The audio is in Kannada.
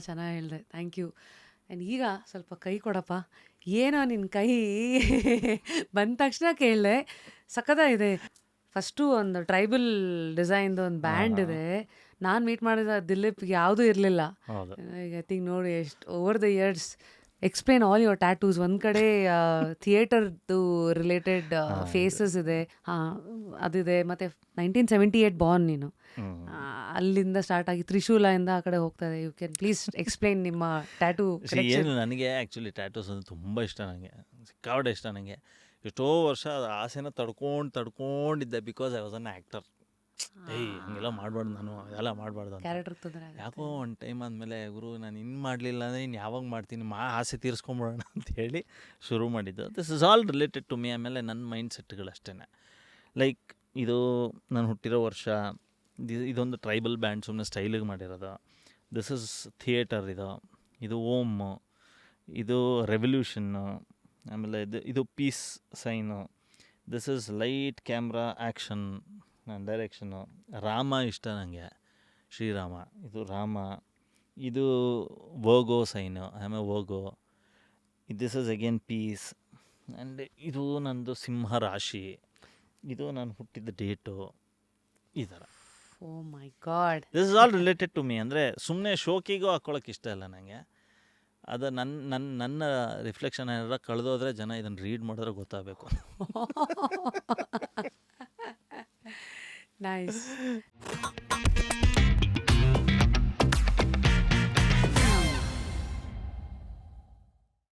ಚೆನ್ನಾಗಿ ಹೇಳಿದೆ, ಥ್ಯಾಂಕ್ ಯು. ಆ್ಯಂಡ್ ಈಗ ಸ್ವಲ್ಪ ಕೈ ಕೊಡಪ್ಪ. ಏನೋ ನಿನ್ನ ಕೈ ಬಂದ ತಕ್ಷಣ ಕೇಳಿದೆ, ಸಖತ್ತಾಗಿದೆ. ಫಸ್ಟು ಒಂದು ಟ್ರೈಬಲ್ ಡಿಸೈನ್ದು ಒಂದು ಬ್ಯಾಂಡ್ ಇದೆ. ನಾನು ಮೀಟ್ ಮಾಡಿದ ದಿಲೀಪ್ ಯಾವುದೂ ಇರಲಿಲ್ಲ. ಹೌದು. ಈಗ ಐ ಥಿಂಕ್ ನೋಡಿ ಎಷ್ಟು over the years explain all your tattoos. ಒಂದು ಕಡೆ ಥಿಯೇಟರ್ದು ರಿಲೇಟೆಡ್ ಫೇಸಸ್ ಇದೆ, ಅದಿದೆ. ಮತ್ತು 1978 ಬಾರ್ನ್ ನೀನು. ಅಲ್ಲಿಂದ ಸ್ಟಾರ್ಟ್ ಆಗಿ ತ್ರಿಶೂಲದಿಂದ ಆ ಕಡೆ ಹೋಗ್ತಾ ಇದೆ. ಯು ಕ್ಯಾನ್ ಪ್ಲೀಸ್ ಎಕ್ಸ್ಪ್ಲೈನ್ ನಿಮ್ಮ ಟ್ಯಾಟೂ. ಏನು ನನಗೆ ಆ್ಯಕ್ಚುಲಿ ಟ್ಯಾಟೂಸ್ ಅಂದರೆ ತುಂಬ ಇಷ್ಟ. ನನಗೆ ಸಿಕ್ಕಾಪಟ್ಟೆ ಇಷ್ಟ. ನನಗೆ ಎಷ್ಟೋ ವರ್ಷ ಆಸೆನ ತಡ್ಕೊಂಡಿದ್ದೆ, because I was an actor. ಹಂಗೆಲ್ಲ ಮಾಡಬಾರ್ದು, ನಾನು ಅದೆಲ್ಲ ಮಾಡಬಾರ್ದು ಅಂತ. ಕ್ಯಾರೆಕ್ಟರ್ ತೊಂದರೆ ಯಾಕೋ ಒಂದು ಟೈಮ್ ಆದಮೇಲೆ ಗುರು ನಾನು ಇನ್ನು ಮಾಡಲಿಲ್ಲ ಅಂದರೆ ಇನ್ನು ಯಾವಾಗ ಮಾಡ್ತೀನಿ, ಆಸೆ ತೀರಿಸ್ಕೊಂಬಿಡೋಣ ಅಂತ ಹೇಳಿ ಶುರು ಮಾಡಿದ್ದು. This is all related to me. ಆಮೇಲೆ ನನ್ನ ಮೈಂಡ್ ಸೆಟ್ಗಳು ಅಷ್ಟೇ. ಲೈಕ್ ಇದು ನಾನು ಹುಟ್ಟಿರೋ ವರ್ಷ, ಇದೊಂದು ಟ್ರೈಬಲ್ ಬ್ಯಾಂಡ್ ಸುಮ್ಮನೆ ಸ್ಟೈಲಿಗೆ ಮಾಡಿರೋದು. ದಿಸ್ ಇಸ್ ಥಿಯೇಟರ್, ಇದು ಓಮ್, ಇದು ರೆವಲ್ಯೂಷನ್ನು, ಆಮೇಲೆ ಇದು peace sign. This is light camera action direction. Rama ಇಷ್ಟ ನನಗೆ, ಶ್ರೀರಾಮ. ಇದು ರಾಮ. ಇದು ವೋಗೋ ಸೈನು, ಆಮೇಲೆ ವೋಗೋ. This is again peace. And ಇದು ನಂದು ಸಿಂಹ ರಾಶಿ. ಇದು ನಾನು ಹುಟ್ಟಿದ ಡೇಟು. ಈ ಥರ. Oh my god. This is all related to me. ಅಂದರೆ ಸುಮ್ಮನೆ ಶೋಕಿಗೂ ಹಾಕ್ಕೊಳಕ್ಕೆ ಇಷ್ಟ ಇಲ್ಲ ನನಗೆ. ಅದು ನನ್ನ ರಿಫ್ಲೆಕ್ಷನ್ ಏನಾರ ಕಳೆದೋದ್ರೆ ಜನ ಇದನ್ನು ರೀಡ್ ಮಾಡಿದ್ರೆ ಗೊತ್ತಾಗಬೇಕು. ನೈಸ್.